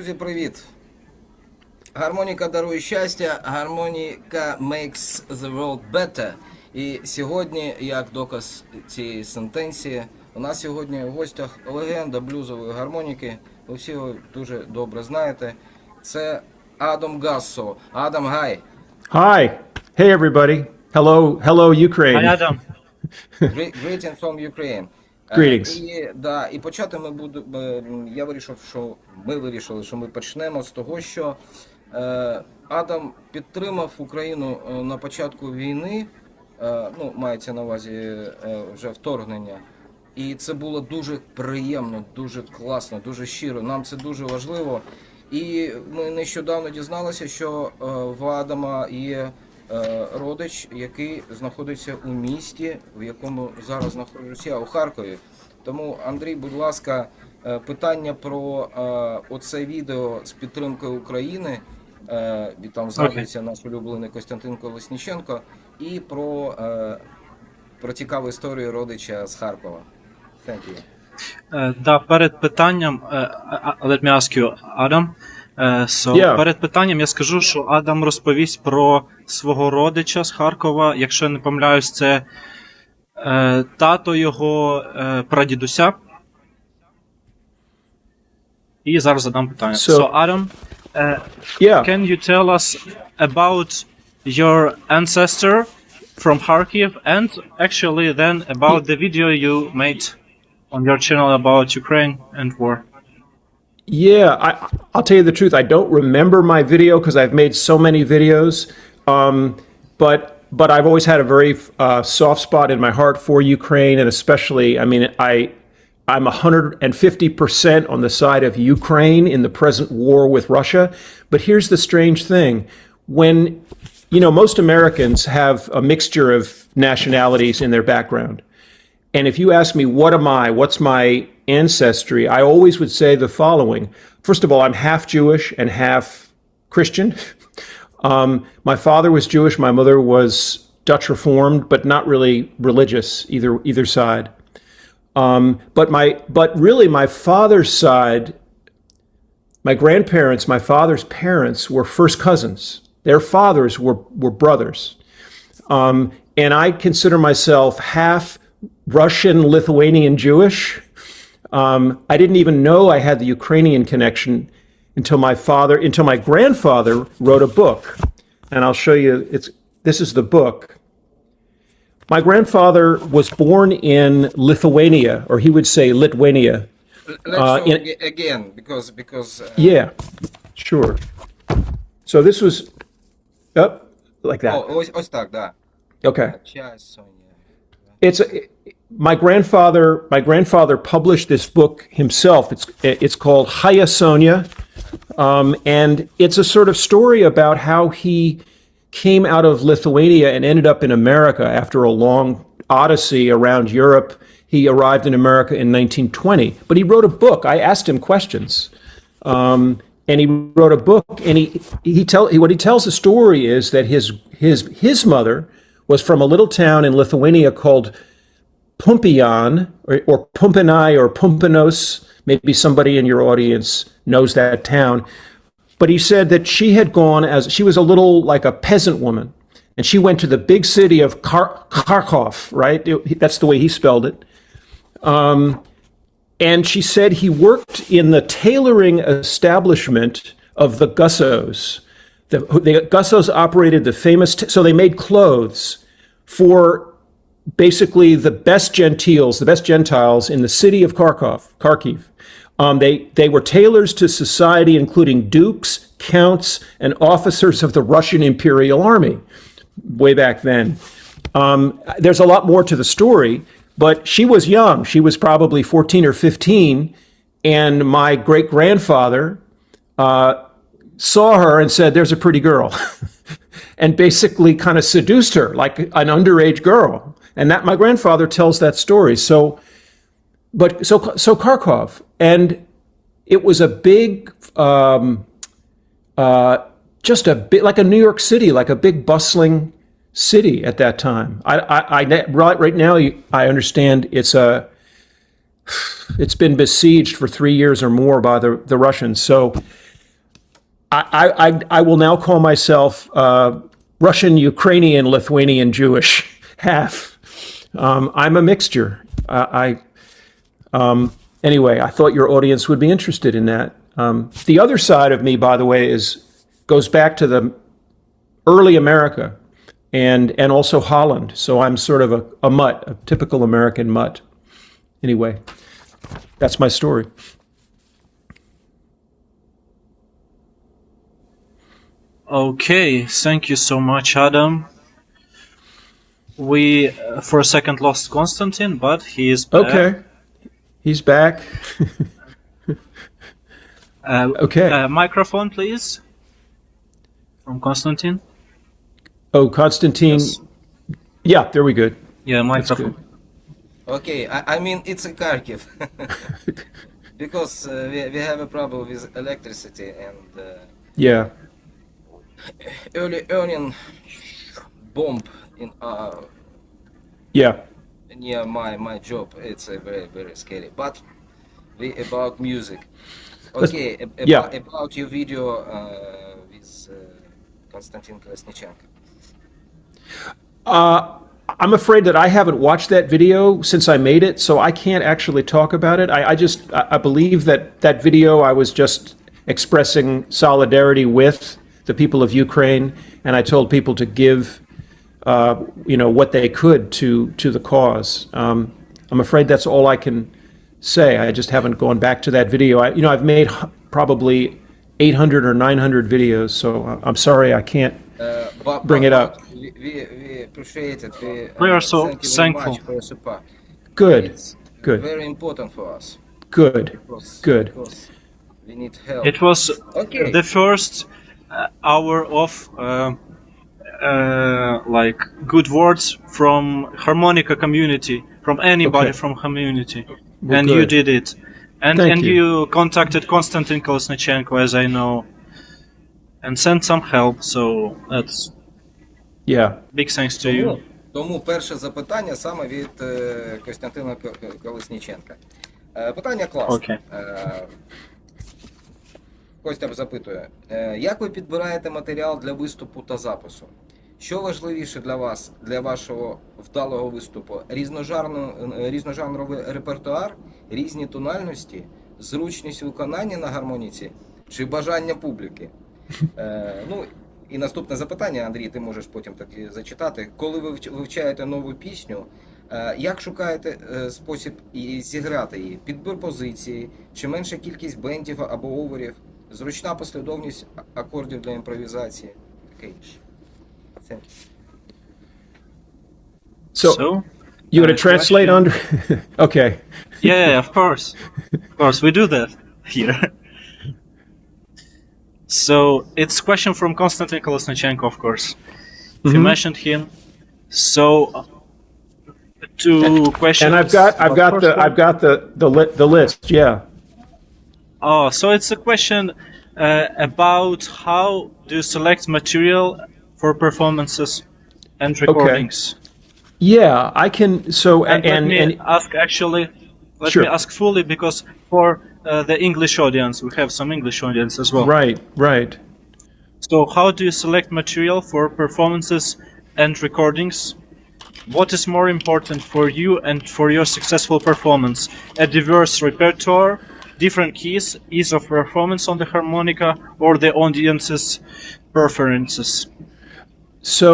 Друзі, привіт! Гармоніка дарує щастя, гармоніка makes the world better. І сьогодні, як доказ цієї сентенції, у нас сьогодні в гостях легенда блюзової гармоніки. Ви всі його дуже добре знаєте. Це Адам Gussow. Адам, hi! Hi! Hey everybody! Hello Ukraine! Hi Adam! Greetings from Ukraine. Greetings. І почати ми вирішили, що ми почнемо з того, що Адам підтримав Україну на початку війни, мається на увазі вже вторгнення, і це було дуже приємно, дуже класно, дуже щиро, нам це дуже важливо. І ми нещодавно дізналися, що в Адама є родич, який знаходиться у місті, в якому зараз знаходжуся, у Харкові. Тому, Андрій, будь ласка, питання про оце відео з підтримкою України, і там згадується наш улюблений Костянтин Колесніченко, і про цікаву історію родича з Харкова. Thank you. Перед питанням, let me ask you, Adam. Перед питанням я скажу, що Адам розповість про свого родича з Харкова. Якщо я не помиляюсь, це тато його прадідуся. І зараз задам питання. So Adam, can you tell us about your ancestor from Kharkiv and actually then about the video you made on your channel about Ukraine and war? Yeah, I'll tell you the truth. I don't remember my video because I've made so many videos. But I've always had a very soft spot in my heart for Ukraine, and especially, I'm 150% on the side of Ukraine in the present war with Russia. But here's the strange thing. When, most Americans have a mixture of nationalities in their background. And if you ask me, what's my ancestry, I always would say the following. First of all, I'm half Jewish and half Christian. My father was Jewish, my mother was Dutch Reformed, but not really religious, either side. But really my father's side, my grandparents, my father's parents were first cousins. Their fathers were brothers. And I consider myself half Russian, Lithuanian, Jewish. I didn't even know I had the Ukrainian connection until my grandfather wrote a book. And I'll show you, this is the book. My grandfather was born in Lithuania, or he would say Lithuania. Let's show again, because yeah, sure. So this was like that. Ось так, да. Okay. My grandfather published this book himself. It's called Hiya Sonia, and it's a sort of story about how he came out of Lithuania and ended up in America after a long odyssey around Europe. He arrived in America in 1920, but he wrote a book. I asked him questions, and he wrote a book. And what he tells the story is that his mother was from a little town in Lithuania called Pumpian, or Pumpinai, or Pumpinos. Maybe somebody in your audience knows that town. But he said that she was a little like a peasant woman, and she went to the big city of Kharkov, right? That's the way he spelled it. And she said he worked in the tailoring establishment of the Gussows. The Gussows operated the famous, so they made clothes for basically the best Gentiles in the city of Kharkiv. They were tailors to society, including dukes, counts, and officers of the Russian Imperial Army way back then. There's a lot more to the story, but she was young. She was probably 14 or 15, and my great-grandfather saw her and said, "There's a pretty girl," and basically kind of seduced her like an underage girl. And that my grandfather tells that story. So Kharkov, and it was a big, just a bit like a New York City, like a big bustling city at that time. Right now, I understand it's been besieged for 3 years or more by the Russians. So I will now call myself Russian, Ukrainian, Lithuanian, Jewish, half. I'm a mixture. Anyway, I thought your audience would be interested in that. The other side of me, by the way, goes back to the early America and also Holland. So I'm sort of a mutt, a typical American mutt. Anyway, that's my story. Okay, thank you so much, Adam. We, for a second, lost Konstantin, but he is back. Okay, he's back. Okay. Microphone, please, from Konstantin. Oh, Konstantin. Yes. Yeah, there we go. Yeah, microphone. Okay, I mean, it's a Kharkiv. Because we have a problem with electricity and Yeah. early bomb in Yeah. near my job. It's very, very scary. But about music. Okay, about your video with Konstantin Kolesnichenko. I'm afraid that I haven't watched that video since I made it, so I can't actually talk about it. I believe that video I was just expressing solidarity with the people of Ukraine, and I told people to give, what they could to the cause. I'm afraid that's all I can say. I just haven't gone back to that video. I've made probably 800 or 900 videos, so I'm sorry I can't bring it up. We appreciate it. We are so thank you very thankful. much for your support. Good, It's good, very important for us. good, good. Because we need help. It was Okay. the first hour of like good words from Harmonica community, from anybody Okay. from community, Well, and you good. did it, and Thank you. you contacted Konstantin Kolesnichenko, as I know, and sent some help. So that's Yeah. big thanks to you. Тому перше запитання саме від Костянтина Колесніченка. Питання класне. Окей. Костя запитує, як ви підбираєте матеріал для виступу та запису? Що важливіше для вас, для вашого вдалого виступу? Різножанровий репертуар, різні тональності, зручність виконання на гармоніці чи бажання публіки? І наступне запитання, Андрій, ти можеш потім так і зачитати. Коли ви вивчаєте нову пісню, як шукаєте спосіб зіграти її? Підбір позиції, чи менша кількість бендів або оверів, зручна послідовність акордів для імпровізації? Таке інше. Thank you. So you want to translate under? Okay. Yeah, of course. Of course, we do that here. So it's a question from Konstantin Kolesnichenko, of course. If you mentioned him. So two questions. And I've got the list. Yeah. Oh, so it's a question about how do you select material for performances and recordings. Yeah, I can. So Let me ask fully, because for the English audience, we have some English audience as well. Right. So how do you select material for performances and recordings? What is more important for you and for your successful performance? A diverse repertoire, different keys, ease of performance on the harmonica, or the audience's preferences? So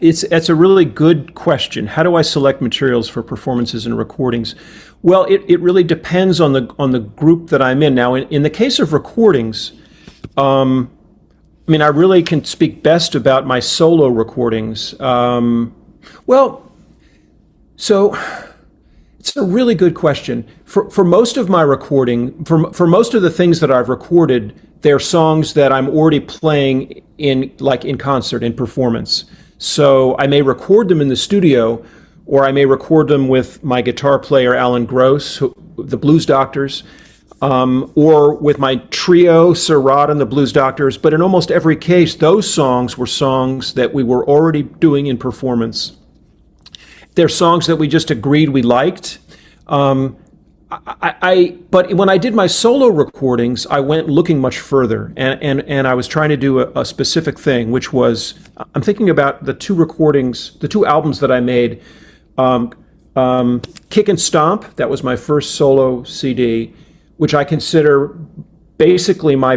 it's a really good question. How do I select materials for performances and recordings? Well, it really depends on the group that I'm in. Now, in the case of recordings, I really can speak best about my solo recordings. So it's a really good question. For most of my recording, for most of the things that I've recorded, they're songs that I'm already playing in concert, in performance. So I may record them in the studio, or I may record them with my guitar player, Alan Gross, the Blues Doctors, or with my trio, Sir Rod and the Blues Doctors. But in almost every case, those songs were songs that we were already doing in performance. They're songs that we just agreed we liked. But when I did my solo recordings, I went looking much further, and I was trying to do a specific thing, which was, I'm thinking about the two albums that I made, Kick and Stomp, that was my first solo CD, which I consider basically my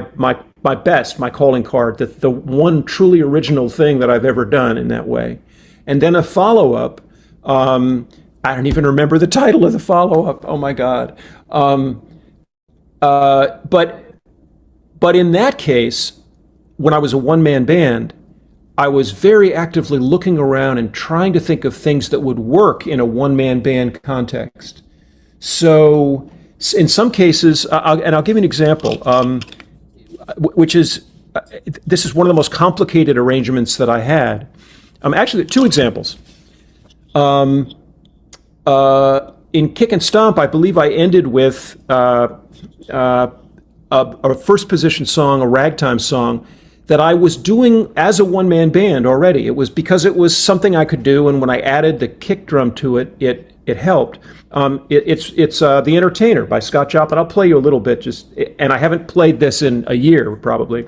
best, my calling card, the one truly original thing that I've ever done in that way. And then a follow-up, I don't even remember the title of the follow-up. Oh my God. But in that case, when I was a one-man band, I was very actively looking around and trying to think of things that would work in a one-man band context. So in some cases, I'll give you an example, which is, this is one of the most complicated arrangements that I had. Actually, two examples. In Kick and Stomp, I believe I ended with a first position song, a ragtime song, that I was doing as a one-man band already. It was because it was something I could do, and when I added the kick drum to it, it helped. It's The Entertainer by Scott Joplin. I'll play you a little bit, and I haven't played this in a year, probably.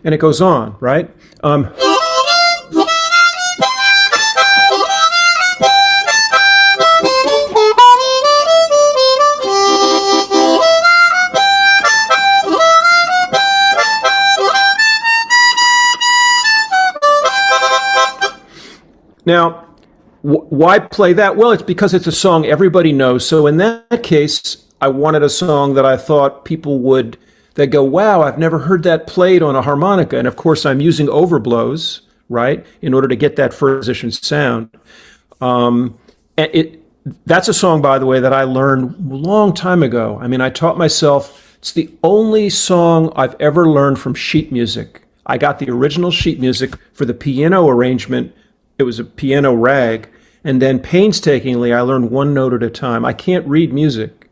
And it goes on, right? Now, why play that? Well, it's because it's a song everybody knows. So in that case, I wanted a song that I thought people would, they go, wow, I've never heard that played on a harmonica. And of course, I'm using overblows, right, in order to get that first position sound. That's a song, by the way, that I learned a long time ago. I mean, I taught myself, it's the only song I've ever learned from sheet music. I got the original sheet music for the piano arrangement. It was a piano rag. And then painstakingly, I learned one note at a time. I can't read music.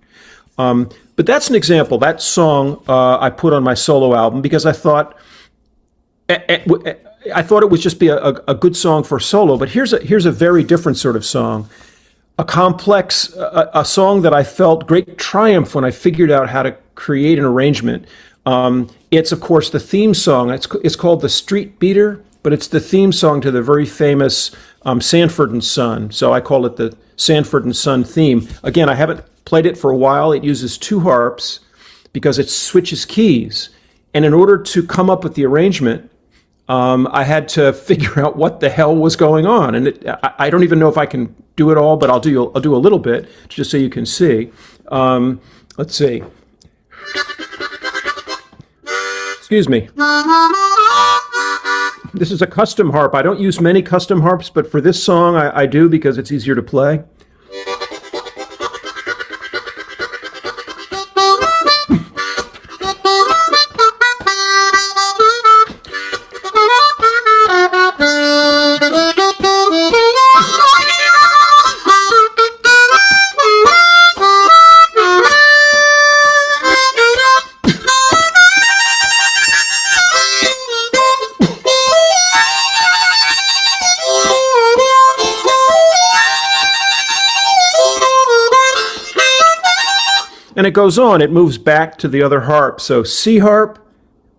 But that's an example. That song I put on my solo album because I thought it would just be a good song for solo. But here's a very different sort of song, a complex, a song that I felt great triumph when I figured out how to create an arrangement. It's of course the theme song. It's called The Street Beater, but it's the theme song to the very famous Sanford and Son. So I call it the Sanford and Son theme. Again, I haven't played it for a while. It uses two harps because it switches keys. And in order to come up with the arrangement, I had to figure out what the hell was going on. And I don't even know if I can do it all, but I'll do a little bit just so you can see. Let's see. Excuse me. This is a custom harp. I don't use many custom harps, but for this song I do because it's easier to play. And it goes on, it moves back to the other harp. So C harp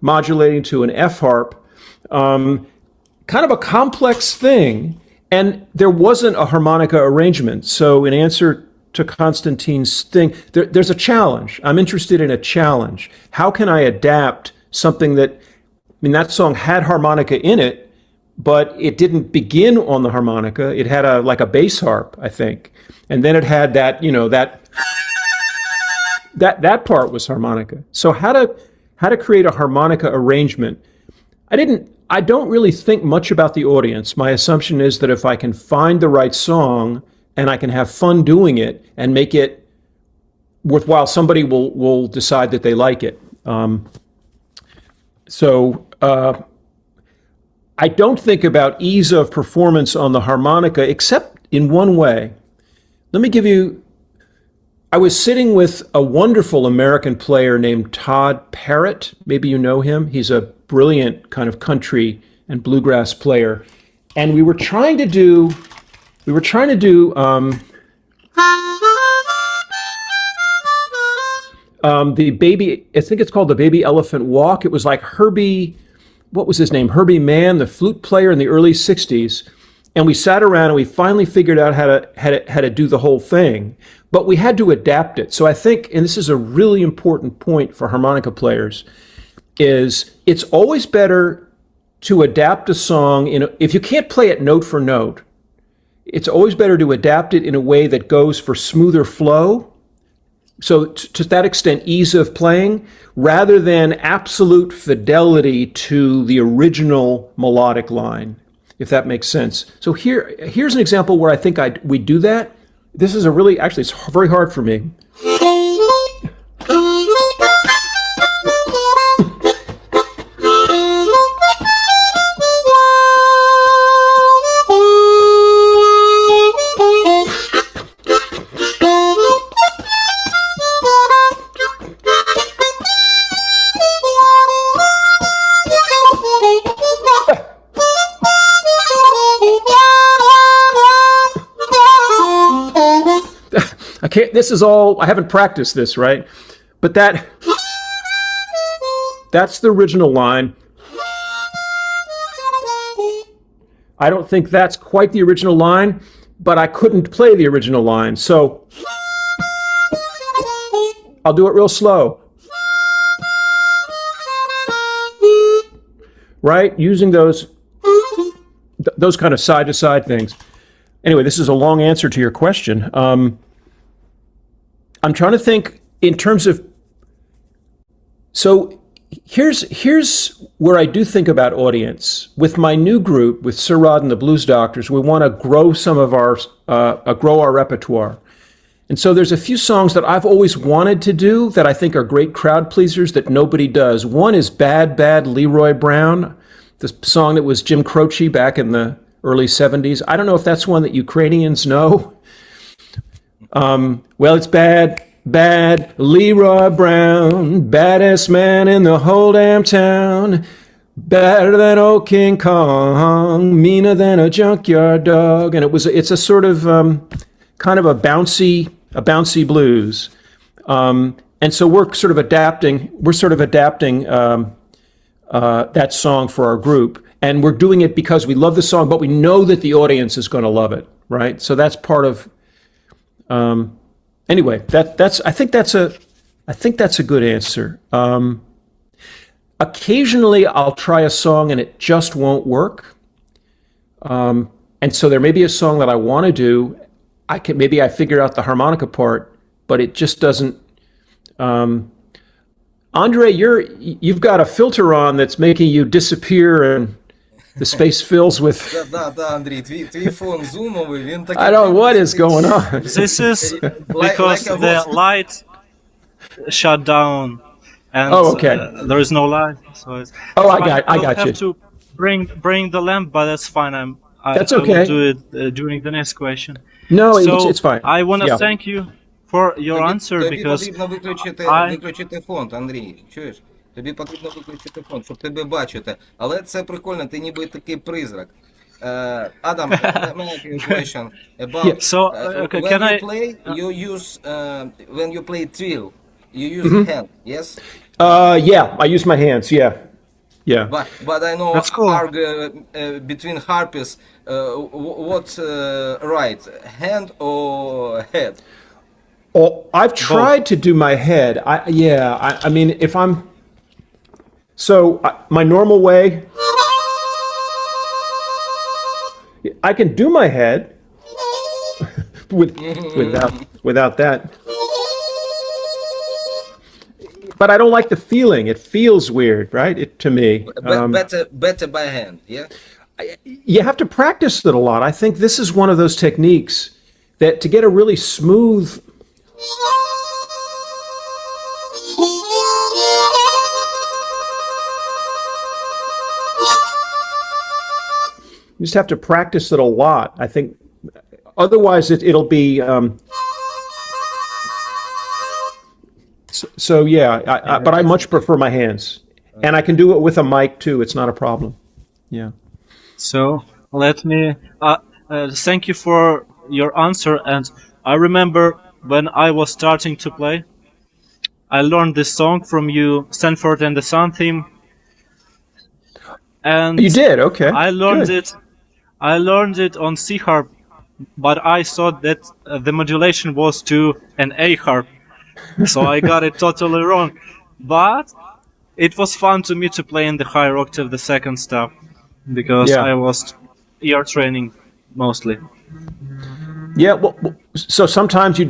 modulating to an F harp, kind of a complex thing. And there wasn't a harmonica arrangement. So in answer to Constantine's thing, there's a challenge. I'm interested in a challenge. How can I adapt something that, that song had harmonica in it, but it didn't begin on the harmonica. It had like a bass harp, I think. And then it had that, that part was harmonica. So how to create a harmonica arrangement? I don't really think much about the audience. My assumption is that if I can find the right song and I can have fun doing it and make it worthwhile, somebody will decide that they like it. I don't think about ease of performance on the harmonica except in one way. Let me give you, I was sitting with a wonderful American player named Todd Parrott. Maybe you know him. He's a brilliant kind of country and bluegrass player. And we were trying to do the baby, I think it's called the Baby Elephant Walk. It was like Herbie, what was his name? Herbie Mann, the flute player in the early 60s. And we sat around and we finally figured out how to do the whole thing. But we had to adapt it. So I think, and this is a really important point for harmonica players, is it's always better to adapt a song if you can't play it note for note, it's always better to adapt it in a way that goes for smoother flow. So to that extent, ease of playing, rather than absolute fidelity to the original melodic line, if that makes sense. So here's an example where I think we do that. This is actually, it's very hard for me. I haven't practiced this, right? But that's the original line. I don't think that's quite the original line, but I couldn't play the original line. So I'll do it real slow. Right? Using those kind of side to side things. Anyway, this is a long answer to your question. I'm trying to think in terms of, so here's where I do think about audience. With my new group, with Sir Rod and the Blues Doctors, we want to grow grow our repertoire. And so there's a few songs that I've always wanted to do that I think are great crowd pleasers that nobody does. One is Bad, Bad Leroy Brown, the song that was Jim Croce back in the early 70s. I don't know if that's one that Ukrainians know. Well, it's bad, bad Leroy Brown, baddest man in the whole damn town, better than old King Kong, meaner than a junkyard dog. And it's a sort of kind of a bouncy blues. And so we're sort of adapting that song for our group. And we're doing it because we love the song, but we know that the audience is going to love it, right? So that's part of. Anyway, I think that's a good answer. Occasionally I'll try a song and it just won't work. And so there may be a song that I want to do. Maybe I figure out the harmonica part, but it just doesn't. Andre, you've got a filter on that's making you disappear and the space fills with. Твій фон зумовий, він такий. I don't know what is going on. This is because the light shut down and there is no light. So it's I got you. Have to bring the lamp, but that's fine. That's okay. I will do it during the next question. No, it's fine. I want to thank you for your answer because тобі потрібно виключити фон, Андрій. Чуєш? Тобі потрібно виключити фон, щоб тебе бачити. Але це прикольно, ти ніби такий призрак. Adam, let me ask you a question about when you play trill, you use hand, yes? Yeah, I use my hands. Yeah. But I know that's cool. Between harpists, what's right, hand or head? Oh, I've tried to do my head. I mean, if I'm my normal way, I can do my head without that. But I don't like the feeling. It feels weird, right? To me. Better by hand, yeah? You have to practice it a lot. I think this is one of those techniques that to get a really smooth. You just have to practice it a lot. I think otherwise it'll be. So yeah, but I much prefer my hands, and I can do it with a mic too. It's not a problem. Yeah. So let me thank you for your answer. And I remember when I was starting to play, I learned this song from you, Stanford and the Sun theme. And you did? Okay. I learned it. I learned it on C harp, but I thought that the modulation was to an A harp, so I got it totally wrong. But it was fun to me to play in the higher octave, the second step, because I was ear training mostly. Yeah, well, so sometimes you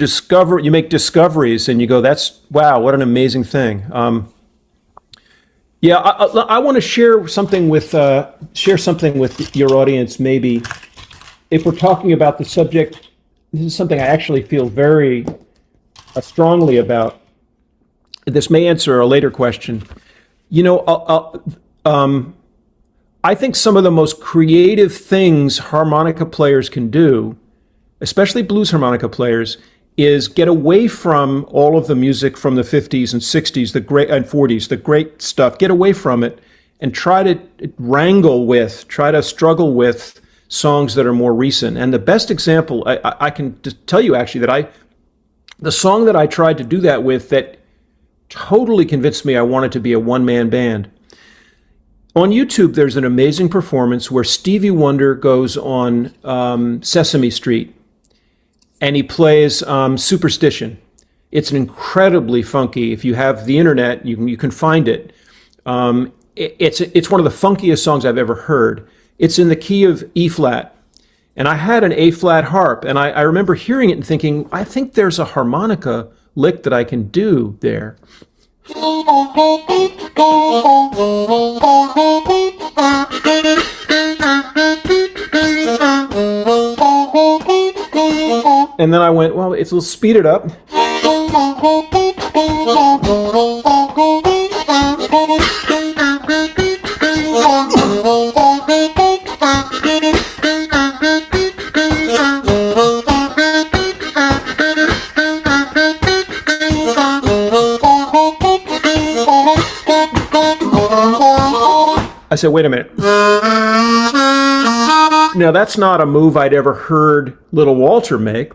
make discoveries, and you go, "That's wow, what an amazing thing." Yeah, I want to share something with your audience. Maybe if we're talking about the subject, this is something I actually feel very strongly about. This may answer a later question. You know, I think some of the most creative things harmonica players can do, especially blues harmonica players, is get away from all of the music from the 50s and 60s, and 40s, the great stuff. Get away from it and try to struggle with songs that are more recent. And the best example, I can just tell you actually that the song that I tried to do that with that totally convinced me I wanted to be a one-man band. On YouTube, there's an amazing performance where Stevie Wonder goes on Sesame Street, and he plays Superstition. It's an incredibly funky. If you have the internet, you can find it. It's one of the funkiest songs I've ever heard. It's in the key of E flat, and I had an A flat harp, and I remember hearing it and thinking, I think there's a harmonica lick that I can do there. And then I went, well, we'll speed it up. I said, wait a minute. Now, that's not a move I'd ever heard Little Walter make.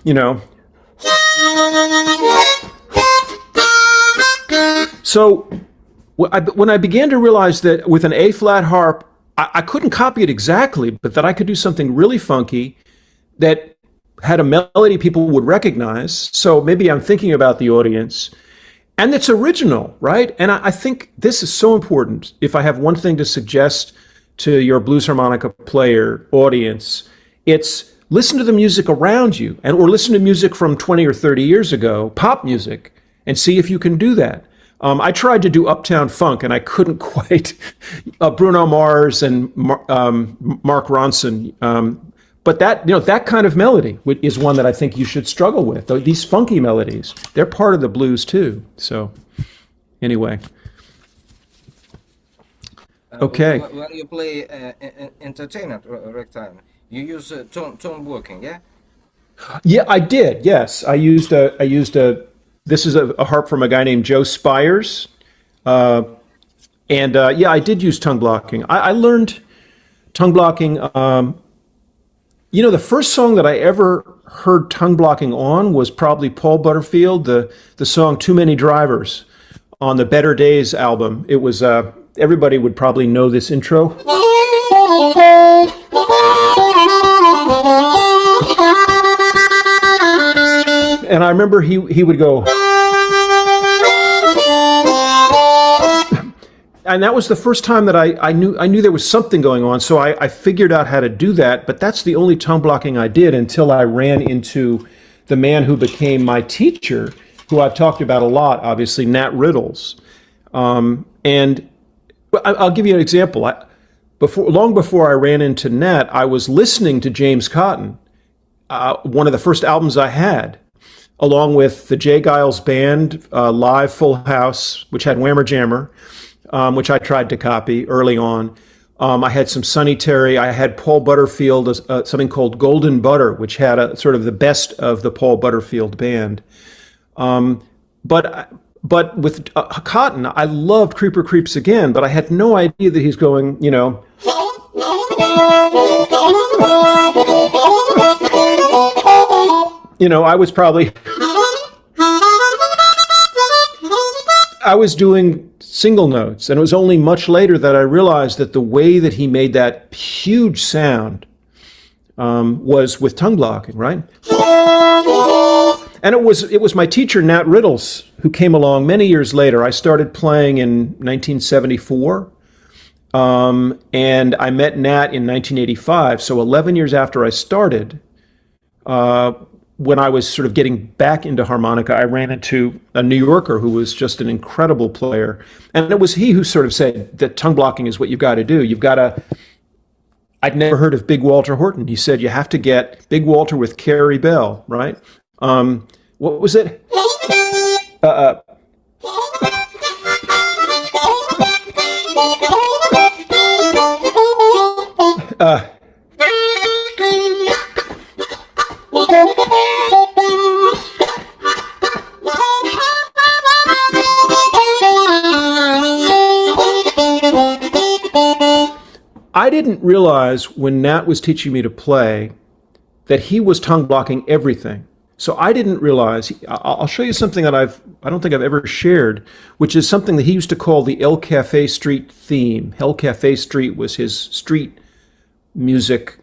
You know. So when I began to realize that with an A-flat harp, I couldn't copy it exactly, but that I could do something really funky that had a melody people would recognize. So maybe I'm thinking about the audience. And it's original, right? And I think this is so important. If I have one thing to suggest to your blues harmonica player audience, it's listen to the music around you, or listen to music from 20 or 30 years ago, pop music, and see if you can do that. I tried to do Uptown Funk, and I couldn't quite. Bruno Mars and Mark Ronson, but that kind of melody is one that I think you should struggle with. These funky melodies, they're part of the blues too. So, anyway. Okay. When you play entertainment ragtime, you use tone blocking, yeah? Yeah, I did. Yes, I used a. This is a harp from a guy named Joe Spires, and yeah, I did use tongue blocking. I learned tongue blocking. You know, the first song that I ever heard tongue blocking on was probably Paul Butterfield, the song "Too Many Drivers" on the Better Days album. It was everybody would probably know this intro. And I remember he would go, and that was the first time that I knew there was something going on. So I figured out how to do that. But that's the only tongue blocking I did until I ran into the man who became my teacher, who I've talked about a lot, obviously, Nat Riddles. And I'll give you an example. Long before I ran into Nat, I was listening to James Cotton, one of the first albums I had, along with the Jay Giles Band, live Full House, which had Whammer Jammer, which I tried to copy early on. I had some Sonny Terry. I had Paul Butterfield, something called Golden Butter, which had a sort of the best of the Paul Butterfield band. But with Cotton, I loved Creeper Creeps Again, but I had no idea that he's going, you know. You know, I was doing single notes, and it was only much later that I realized that the way that he made that huge sound was with tongue blocking, right? And it was my teacher, Nat Riddles, who came along many years later. I started playing in 1974, and I met Nat in 1985. So 11 years after I started, when I was sort of getting back into harmonica, I ran into a New Yorker who was just an incredible player. And it was he who sort of said that tongue blocking is what you've got to do. You've got to... I'd never heard of Big Walter Horton. He said, you have to get Big Walter with Carrie Bell, right? What was it? I didn't realize when Nat was teaching me to play that he was tongue blocking everything. So I didn't realize, I'll show you something that I don't think I've ever shared, which is something that he used to call the El Cafe Street theme. El Cafe Street was his street music,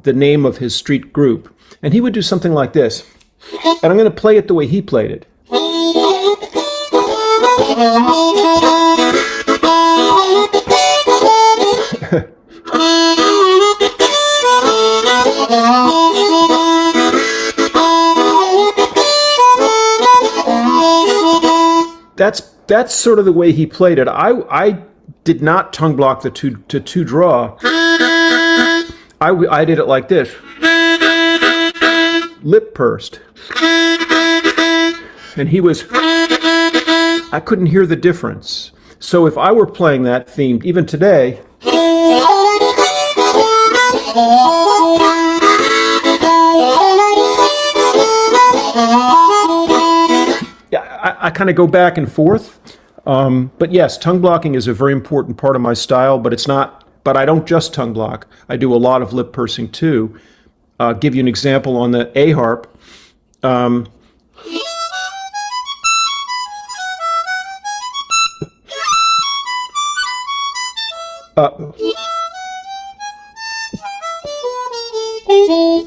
the name of his street group. And he would do something like this. And I'm going to play it the way he played it. That's sort of the way he played it. I did not tongue block the two draw. I did it like this. Lip pursed. And he was, I couldn't hear the difference. So if I were playing that theme, even today, I kind of go back and forth. But yes, tongue blocking is a very important part of my style, but but I don't just tongue block. I do a lot of lip pursing too. Give you an example on the A harp.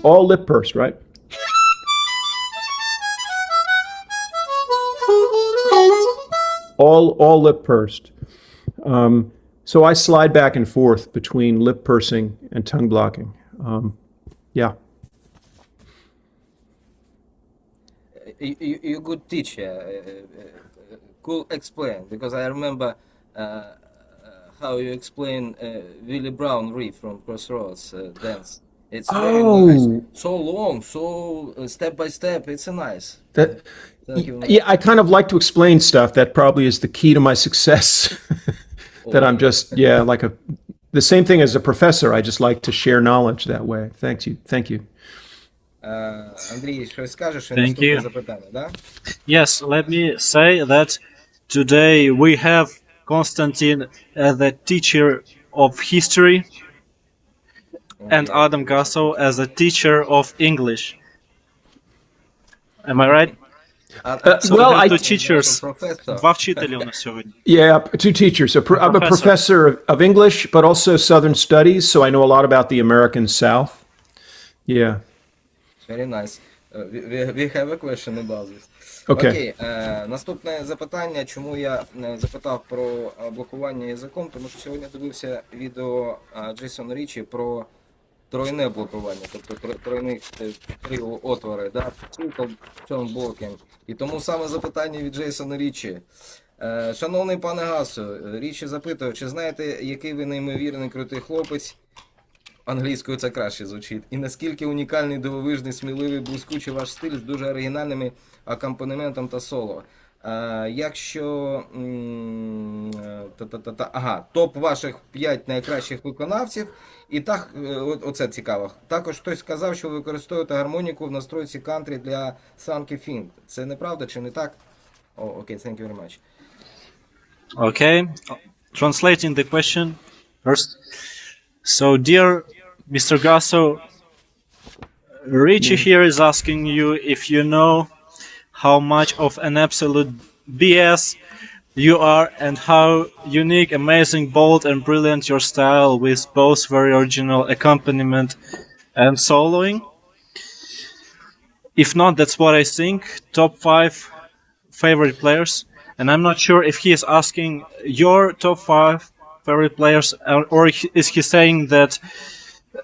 All lip pursed, right? All lip pursed. So I slide back and forth between lip pursing and tongue blocking. Yeah. You're a good teacher. Could explain, because I remember how you explain Willie Brown riff from Crossroads dance. It's very nice. So long, so step by step. It's a nice. Yeah, I kind of like to explain stuff. That probably is the key to my success. That I'm just, like the same thing as a professor. I just like to share knowledge that way. Thank you. Андрій, щось скажеш? Thank you. Запитання, да? Yes, let me say that today we have Konstantin as the teacher of history and Adam Gussow as a teacher of English. Am I right? So we have two teachers. Два вчителя у нас сьогодні. Yeah, two teachers. I'm a professor of English, but also Southern Studies, so I know a lot about the American South. Yeah. Very nice. We have a question about this. Окей. Наступне запитання, чому я запитав про блокування язиком, тому що сьогодні дивився відео Джейсона Річі про тройне блокування, тобто тройних три отвори, да? І тому саме запитання від Джейсона Річі. Шановний пане Гассоу, Річі запитує, чи знаєте, який ви неймовірний крутий хлопець, англійською це краще звучить, і наскільки унікальний, дивовижний, сміливий, блискучий ваш стиль з дуже оригінальними акомпанементом та соло. Якщо топ ваших 5 найкращих виконавців, і так, оце цікаво. Також хтось сказав, що ви використовуєте гармоніку в настройці кантрі для Funky Thing. Це неправда чи не так? Окей, thank you very much. Okay, translating the question first. So, dear Mr. Gussow, Richie here is asking you if you know how much of an absolute BS you are and how unique, amazing, bold and brilliant your style with both very original accompaniment and soloing. If not, that's what I think. Top 5 favorite players. And I'm not sure if he is asking your top 5 favorite players or is he saying that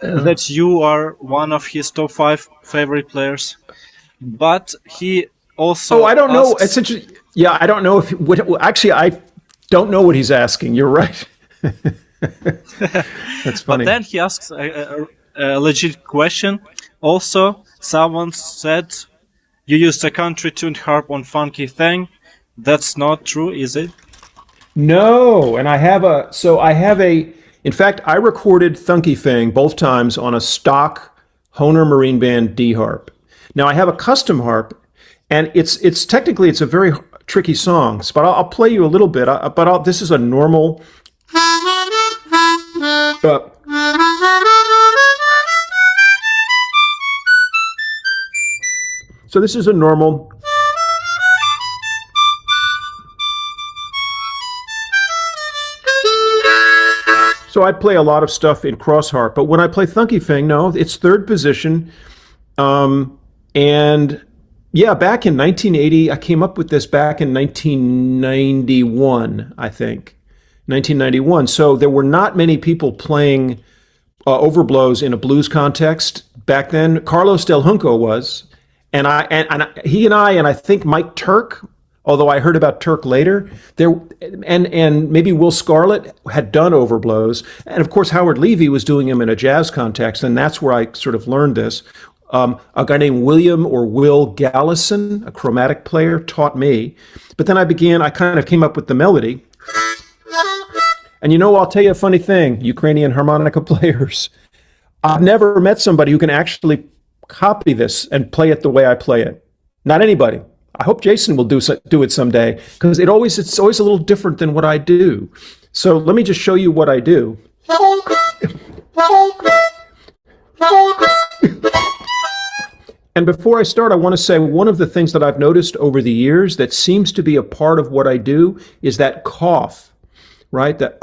that you are one of his top 5 favorite players. But he also I don't know. asks, It's interesting. Yeah, I don't know if actually I don't know what he's asking. You're right. That's funny. But then he asks a legit question. Also, someone said you used a country-tuned harp on Funky Thing. That's not true, is it? No, and I have a in fact I recorded Funky Thing both times on a stock Hohner Marine Band D harp. Now I have a custom harp, and it's technically it's a very tricky song, but I'll play you a little bit. This is a normal. So this is a normal. So I play a lot of stuff in cross harp, but when I play Funky Thing, no, it's third position. And yeah, back in 1980, I came up with this back in 1991, I think. 1991. So there were not many people playing overblows in a blues context back then. Carlos Del Junco was, and he and I think Mike Turk, although I heard about Turk later, and maybe Will Scarlett had done overblows, and of course Howard Levy was doing them in a jazz context, and that's where I sort of learned this. A guy named William or Will Gallison, a chromatic player, taught me. But then I kind of came up with the melody. And you know, I'll tell you a funny thing, Ukrainian harmonica players. I've never met somebody who can actually copy this and play it the way I play it. Not anybody. I hope Jason will do it someday, because it's always a little different than what I do. So let me just show you what I do. And before I start, I want to say one of the things that I've noticed over the years that seems to be a part of what I do is that cough, right? That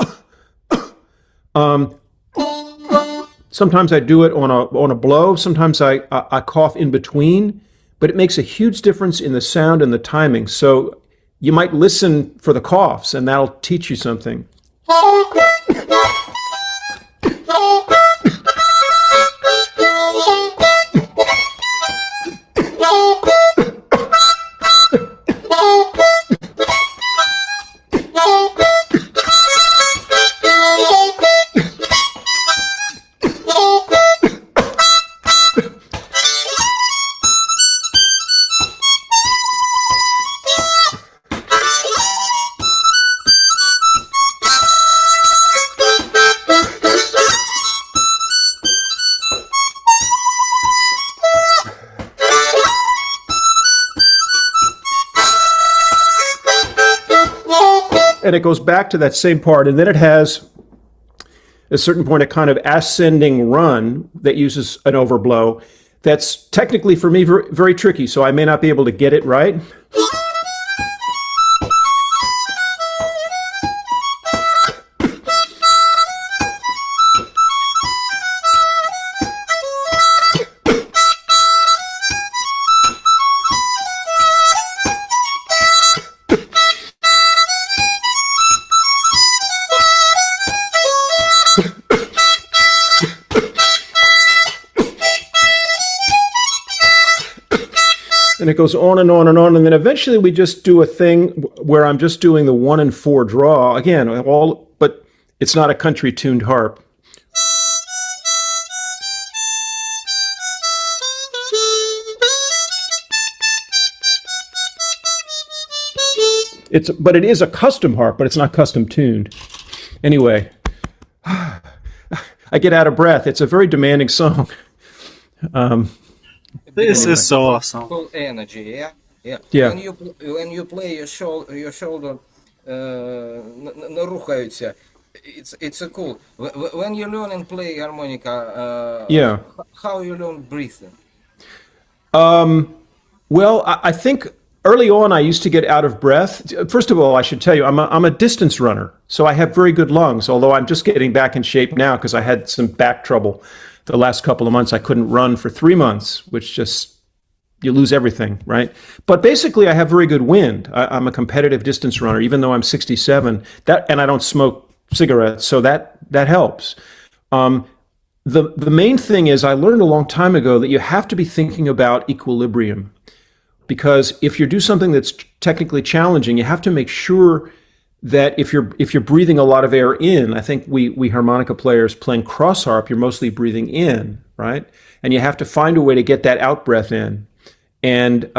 sometimes I do it on a blow. Sometimes I cough in between, but it makes a huge difference in the sound and the timing. So you might listen for the coughs, and that'll teach you something. And it goes back to that same part, and then it has at a certain point a kind of ascending run that uses an overblow that's technically for me very, very tricky, so I may not be able to get it right. And it goes on and on and on. And then eventually we just do a thing where I'm just doing the 1 and 4 draw. Again, but it's not a country tuned harp. But it is a custom harp, but it's not custom tuned. Anyway, I get out of breath. It's a very demanding song. This is so awesome. Full energy, yeah? Yeah. When you play, your shoulder не рухаються. It's a cool. When you learn and play harmonica, how you learn breathing? Well, I think early on I used to get out of breath. First of all, I should tell you, I'm a distance runner, so I have very good lungs, although I'm just getting back in shape now because I had some back trouble the last couple of months. I couldn't run for 3 months, which just, you lose everything, right? But basically, I have very good wind. I'm a competitive distance runner, even though I'm 67, and I don't smoke cigarettes, so that helps. The main thing is, I learned a long time ago that you have to be thinking about equilibrium, because if you do something that's technically challenging, you have to make sure that if you're breathing a lot of air in, I think we harmonica players playing cross harp, you're mostly breathing in, right? And you have to find a way to get that out breath in. And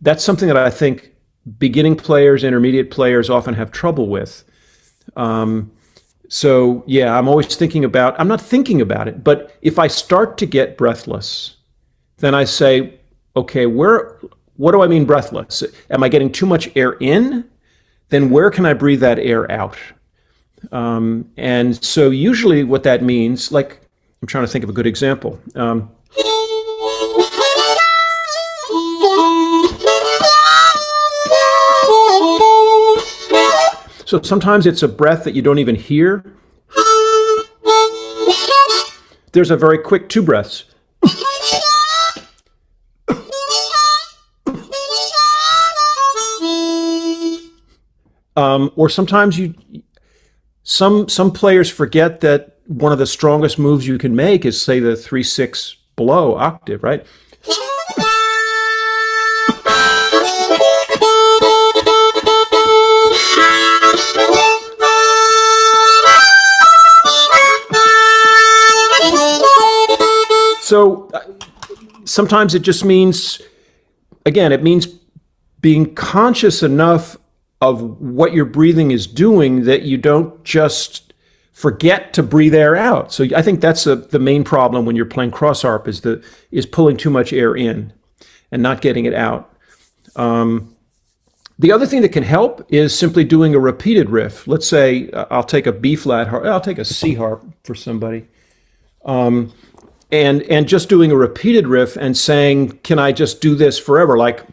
that's something that I think beginning players, intermediate players often have trouble with. So yeah, I'm always I'm not thinking about it, but if I start to get breathless, then I say, okay, what do I mean breathless? Am I getting too much air in? Then where can I breathe that air out? And so usually what that means, like, I'm trying to think of a good example. So sometimes it's a breath that you don't even hear. There's a very quick 2 breaths. Or sometimes some players forget that one of the strongest moves you can make is, say, the 3/6 below octave, right? So sometimes it just means, again, it means being conscious enough of what your breathing is doing that you don't just forget to breathe air out. So I think that's the main problem when you're playing cross harp is pulling too much air in and not getting it out. The other thing that can help is simply doing a repeated riff. Let's say I'll take a B flat harp, I'll take a C harp for somebody. And just doing a repeated riff and saying, can I just do this forever? Like,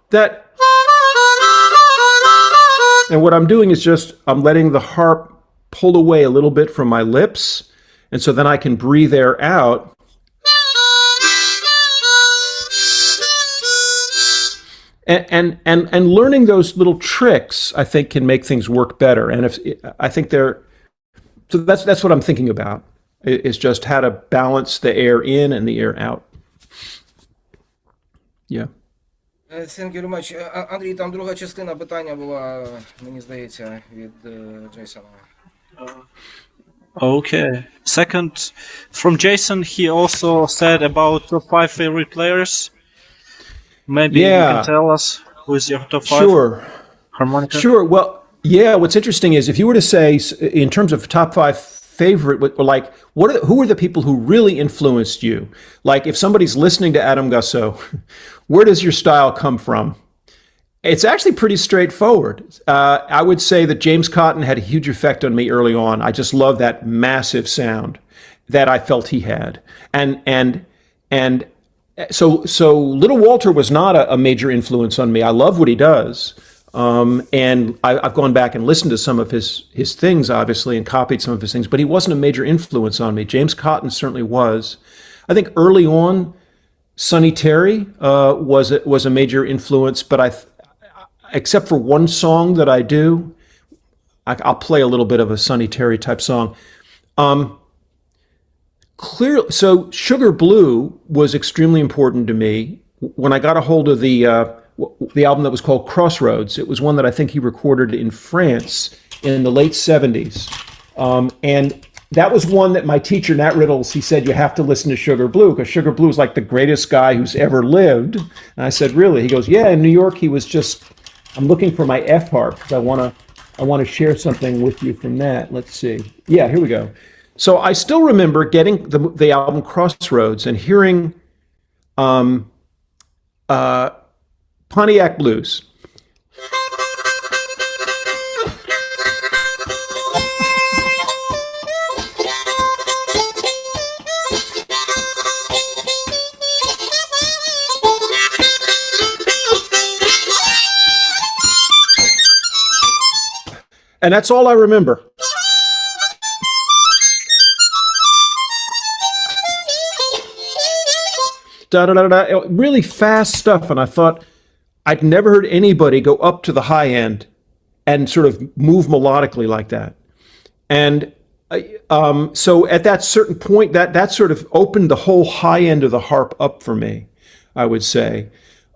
that, and what I'm doing is just, I'm letting the harp pull away a little bit from my lips, and so then I can breathe air out. And learning those little tricks, I think, can make things work better. And so that's what I'm thinking about, is just how to balance the air in and the air out. Yeah. Thank you very much. Андрій, там друга частина питання була, мені здається, від Джейсона. Okay. Second, from Jason, he also said about top 5 favorite players. Maybe you can tell us who is your top 5? Sure. Harmonica? Sure. Well, yeah, what's interesting is if you were to say, in terms of top 5 favorite, like, who are the people who really influenced you? Like, if somebody's listening to Adam Gussow, where does your style come from? It's actually pretty straightforward. I would say that James Cotton had a huge effect on me early on. I just love that massive sound that I felt he had. And so Little Walter was not a major influence on me. I love what he does. And I've gone back and listened to some of his things, obviously, and copied some of his things, but he wasn't a major influence on me. James Cotton certainly was. I think early on, Sonny Terry was a major influence, but except for one song that I do, I'll play a little bit of a Sonny Terry type song. Clearly, so Sugar Blue was extremely important to me. When I got a hold of the album that was called Crossroads, it was one that I think he recorded in France in the late 70s. And that was one that my teacher, Nat Riddles, he said, you have to listen to Sugar Blue, because Sugar Blue is like the greatest guy who's ever lived. And I said, really? He goes, yeah, in New York, he was just, I'm looking for my F harp, because I want to share something with you from that. Let's see. Yeah, here we go. So I still remember getting the album Crossroads and hearing Pontiac Blues. And that's all I remember. Really fast stuff. And I thought, I'd never heard anybody go up to the high end and sort of move melodically like that. And so at that certain point, that sort of opened the whole high end of the harp up for me, I would say.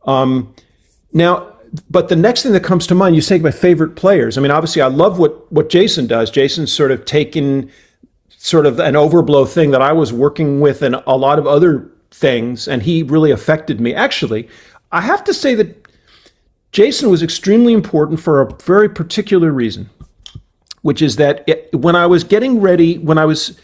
Now, but the next thing that comes to mind, you say my favorite players. I mean, obviously, I love what Jason does. Jason's sort of taken sort of an overblow thing that I was working with and a lot of other things, and he really affected me. Actually, I have to say that Jason was extremely important for a very particular reason, which is that when I was getting ready, when I was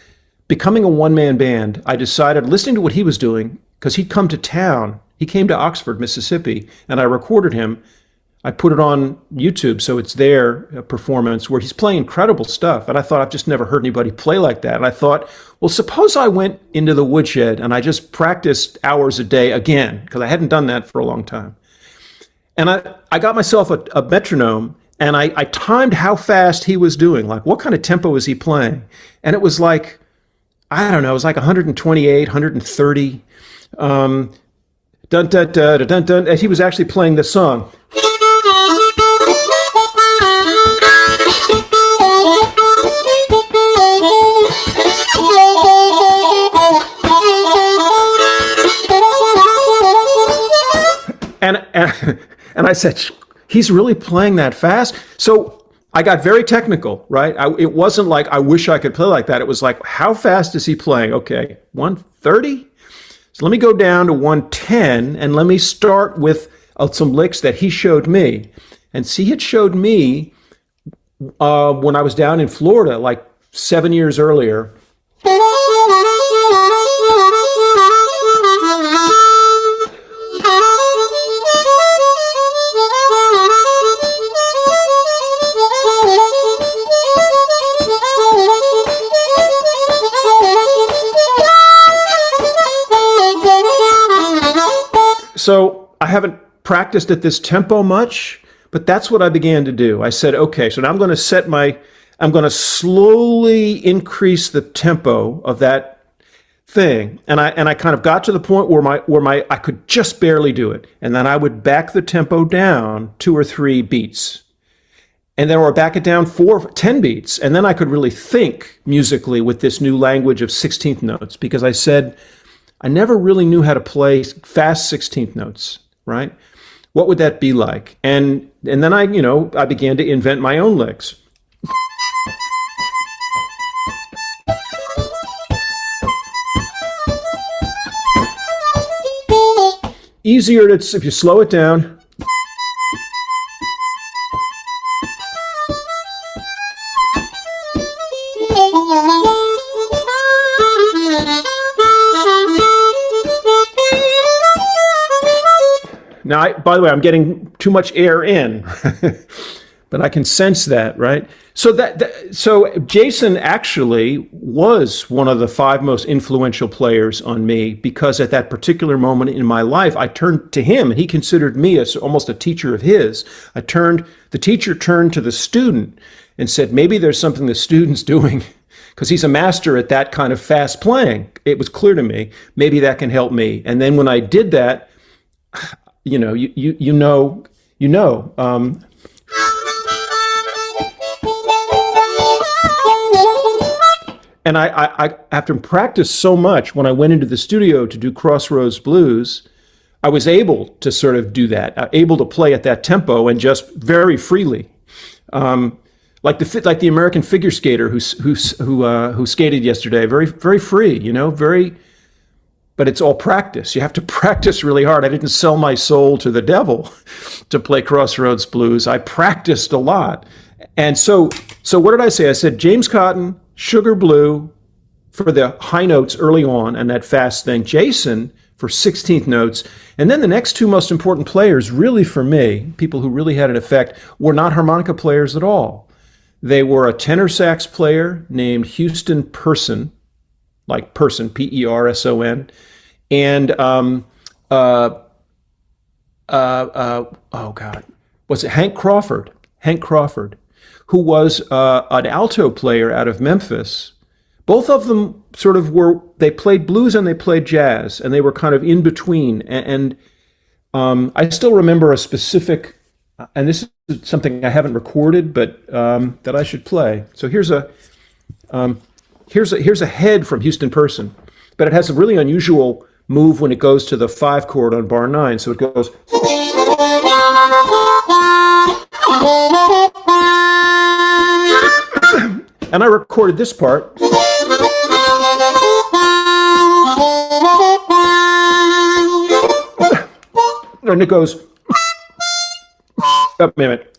becoming a one-man band, I decided, listening to what he was doing, because he'd come to town, he came to Oxford, Mississippi, and I recorded him. I put it on YouTube, so it's there, a performance where he's playing incredible stuff. And I thought, I've just never heard anybody play like that. And I thought, well, suppose I went into the woodshed and I just practiced hours a day again, because I hadn't done that for a long time. And I got myself a metronome, and I timed how fast he was doing, like what kind of tempo was he playing. And it was like, I don't know, it was like 128, 130. Dun, dun, dun, dun, dun, dun, and he was actually playing this song. And I said, he's really playing that fast? So I got very technical, right? It wasn't like, I wish I could play like that. It was like, how fast is he playing? Okay, 130? So let me go down to 110, and let me start with some licks that he showed me. And see, he had showed me when I was down in Florida, like 7 years earlier. So I haven't practiced at this tempo much, but that's what I began to do. I said, okay, so now I'm going to slowly increase the tempo of that thing. And I kind of got to the point where I could just barely do it. And then I would back the tempo down 2 or 3 beats. And then or back it down 10 beats. And then I could really think musically with this new language of 16th notes, because I said, I never really knew how to play fast 16th notes, right? What would that be like? And then I began to invent my own licks. Easier if you slow it down. Now, by the way, I'm getting too much air in, but I can sense that, right? So Jason actually was one of the 5 most influential players on me, because at that particular moment in my life, I turned to him, and he considered me as almost a teacher of his. The teacher turned to the student and said, maybe there's something the student's doing, because he's a master at that kind of fast playing. It was clear to me, maybe that can help me. And then when I did that, you know. And I after practice so much, when I went into the studio to do Crossroads Blues, I was able to sort of do that, able to play at that tempo and just very freely, like the American figure skater who skated yesterday, very free, you know, very. But it's all practice. You have to practice really hard. I didn't sell my soul to the devil to play Crossroads Blues. I practiced a lot, and so what did I say? I said James Cotton, Sugar Blue, for the high notes early on and that fast thing. Jason for 16th notes. And then the next two most important players, really for me, people who really had an effect, were not harmonica players at all. They were a tenor sax player named Houston Person, like person, P-E-R-S-O-N, and oh God, was it Hank Crawford, who was an alto player out of Memphis. Both of them sort of they played blues and they played jazz, and they were kind of in between. And I still remember a specific, and this is something I haven't recorded, but that I should play. So here's a head from Houston Person, but it has a really unusual move when it goes to the 5 chord on bar 9. So it goes. And I recorded this part. And it goes. Oh, wait a minute.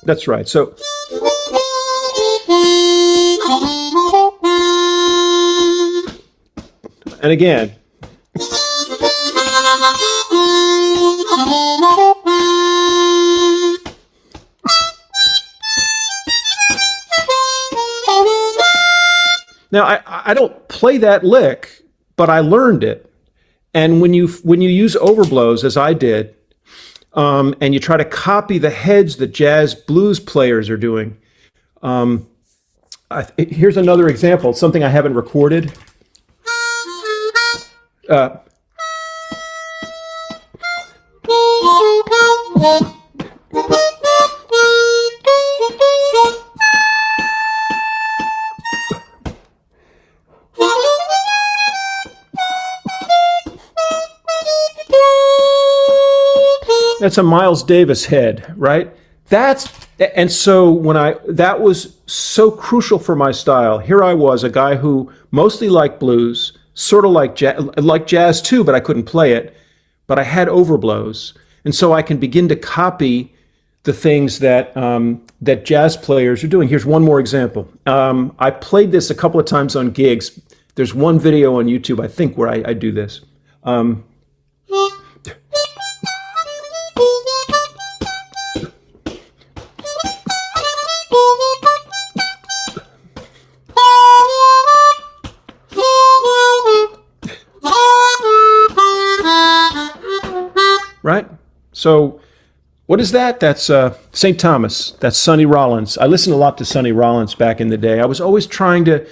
That's right. So. And again. Now, I don't play that lick, but I learned it. And when you use overblows, as I did, and you try to copy the heads that jazz blues players are doing, here's another example, something I haven't recorded. That's a Miles Davis head, right? And so that was so crucial for my style. Here I was, a guy who mostly liked blues, sort of like jazz too, but I couldn't play it. But I had overblows, and so I can begin to copy the things that that jazz players are doing. Here's one more example. I played this a couple of times on gigs. There's one video on YouTube, I think, where I do this. Right? So what is that? That's St. Thomas. That's Sonny Rollins. I listened a lot to Sonny Rollins back in the day. I was always trying to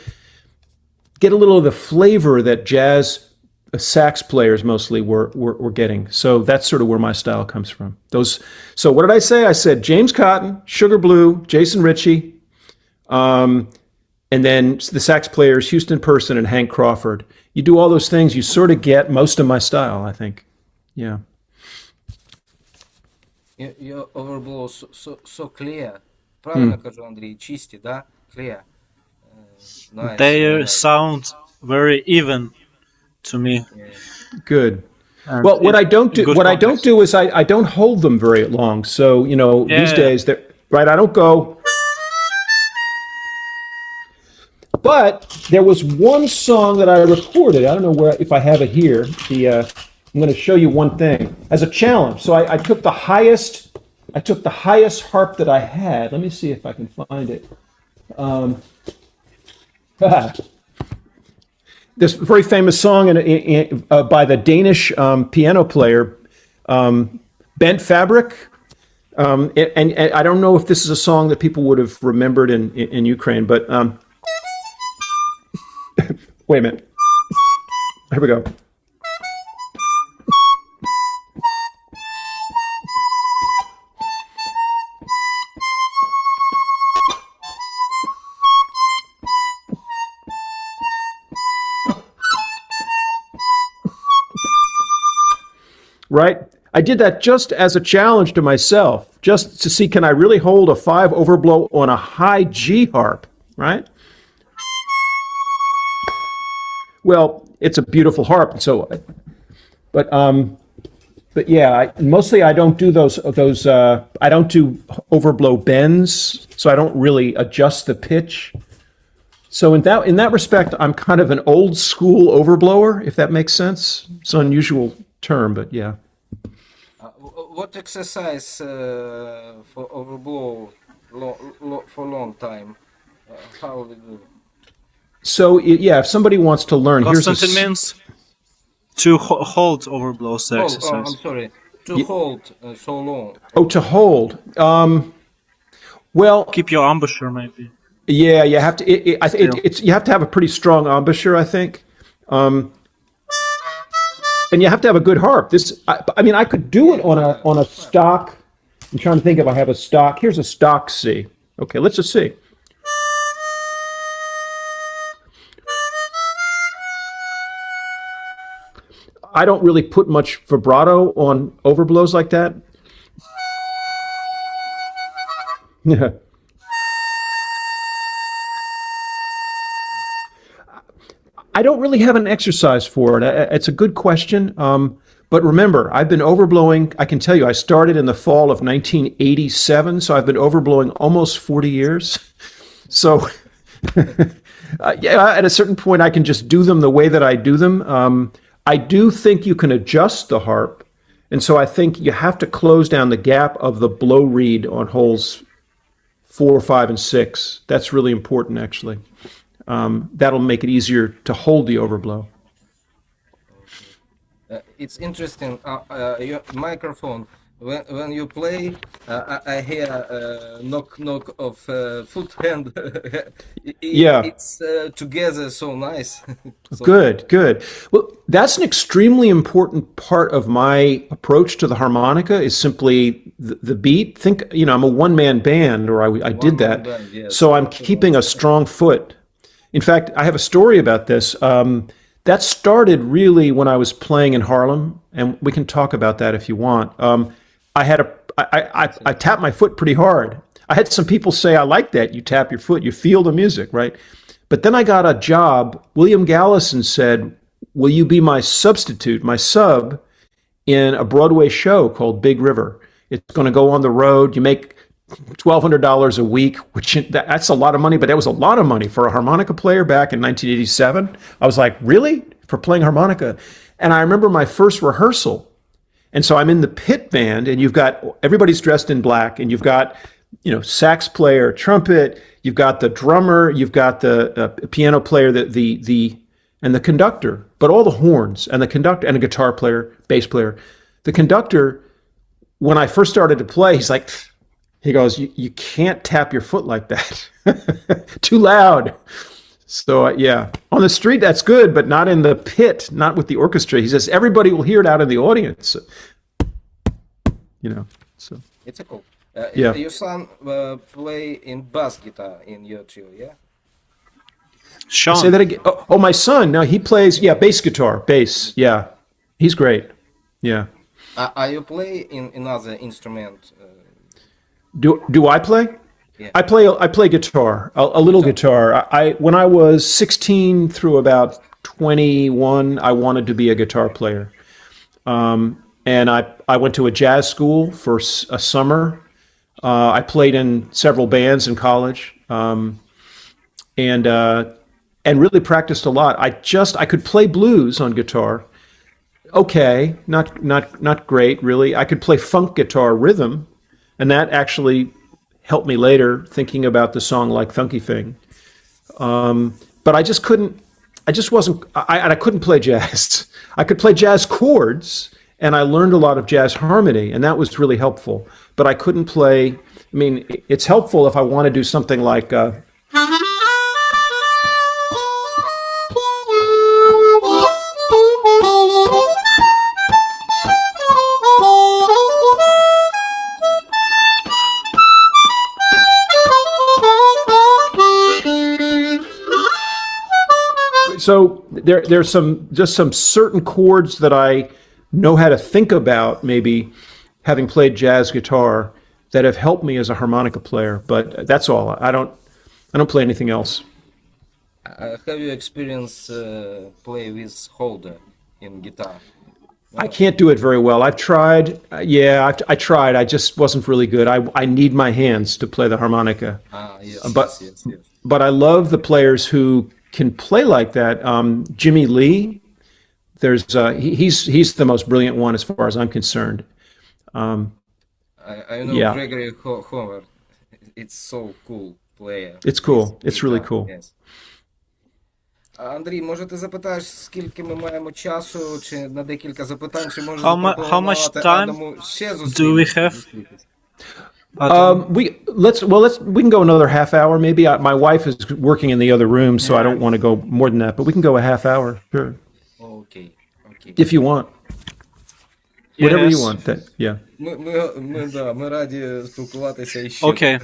get a little of the flavor that jazz sax players mostly were getting. So that's sort of where my style comes from. So what did I say? I said James Cotton, Sugar Blue, Jason Ritchie, and then the sax players, Houston Person and Hank Crawford. You do all those things, you sort of get most of my style, I think. Yeah. Your overblow so clear. Правильно кажу, Андрій, чисті, да? Clear. Nice. They sound very even to me. Yeah. Good. Well, what I don't do is I don't hold them very long. So, you know, these days, right, I don't go. But there was one song that I recorded. I don't know if I have it here. I'm going to show you one thing as a challenge. So I took the highest harp that I had. Let me see if I can find it. This very famous song by the Danish piano player, Bent Fabric. And I don't know if this is a song that people would have remembered in Ukraine, but wait a minute. Here we go. right? I did that just as a challenge to myself, just to see, can I really hold a 5 overblow on a high G harp, right? Well, it's a beautiful harp, and so, but yeah, mostly I don't do those. I don't do overblow bends, so I don't really adjust the pitch. So in that respect, I'm kind of an old school overblower, if that makes sense. It's an unusual term, but yeah. What exercise for overblow for long time? How we do? So yeah, if somebody wants to learn, Constant means to hold overblows the exercise. I'm sorry. To hold so long. Oh, to hold. Well, Keep your embouchure, maybe. yeah, you have to. It's you have to have a pretty strong embouchure, I think, and you have to have a good harp. I mean, I could do it on a stock. I'm trying to think if I have a stock. Here's a stock C. Okay, let's just see. I don't really put much vibrato on overblows like that. I don't really have an exercise for it. It's a good question. But remember, I've been overblowing. I can tell you, I started in the fall of 1987, so I've been overblowing almost 40 years. So yeah, at a certain point, I can just do them the way that I do them. I do think you can adjust the harp, and so I think you have to close down the gap of the blow reed on holes 4, 5, and 6. That's really important, actually. That'll make it easier to hold the overblow. It's interesting. Your microphone. When you play, I hear knock of foot hand. Yeah, it's together so nice. So, good. Well, that's an extremely important part of my approach to the harmonica. Is simply the beat. Think, I'm a one-man band, or I did that. Band, yes. So I'm keeping a strong foot. In fact, I have a story about this. That started really when I was playing in Harlem, and we can talk about that if you want. I tapped my foot pretty hard. I had some people say, I like that. You tap your foot, you feel the music, right? But then I got a job. William Gallison said, will you be my substitute, my sub, in a Broadway show called Big River? It's going to go on the road. You make $1,200 a week, which that's a lot of money, but that was a lot of money for a harmonica player back in 1987. I was like, really? For playing harmonica? And I remember my first rehearsal. And so I'm in the pit band, and you've got, everybody's dressed in black, and you've got, sax player, trumpet, you've got the drummer, you've got the piano player, and the conductor, but all the horns, and the conductor, and a guitar player, bass player. The conductor, when I first started to play, he's like, he goes, you can't tap your foot like that. Too loud. So yeah, on the street, that's good, but not in the pit, not with the orchestra. He says, everybody will hear it out in the audience. So. It's cool. Yeah. Your son play in bass guitar in your trio, yeah? Sean. Say that again. Oh, my son. No, he plays, bass guitar, bass. Yeah, he's great. Yeah. Are you play in another instrument? Do I play? Yeah. I play guitar, a little guitar. When I was 16 through about 21, I wanted to be a guitar player. And I went to a jazz school for a summer. I played in several bands in college, and really practiced a lot. I could play blues on guitar. Okay, not great, really. I could play funk guitar rhythm, and that actually helped me later thinking about the song Like Funky Thing. But I just couldn't, I couldn't play jazz. I could play jazz chords, and I learned a lot of jazz harmony, and that was really helpful. But I couldn't play, it's helpful if I want to do something like, so there's some certain chords that know how to think about maybe having played jazz guitar that have helped me as a harmonica player. But that's all. I don't play anything else. Have you experienced play with holder in guitar? I can't do it very well. I've tried. I tried. I just wasn't really good. I need my hands to play the harmonica. Yes, yes. But I love the players who can play like that. Jimmy Lee, he's the most brilliant one as far as I'm concerned. I know Gregory Howard. It's so cool player. It's cool. It's really cool. Yes. Андрій, може ти запитаєш, скільки ми маємо часу, чи на декілька запитань, чи може How much time do we have? We can go another half hour maybe. My wife is working in the other room, so I don't want to go more than that, but we can go a half hour. Sure. Okay. If you want. Whatever you want. Ми раді спілкуватися іще. Okay.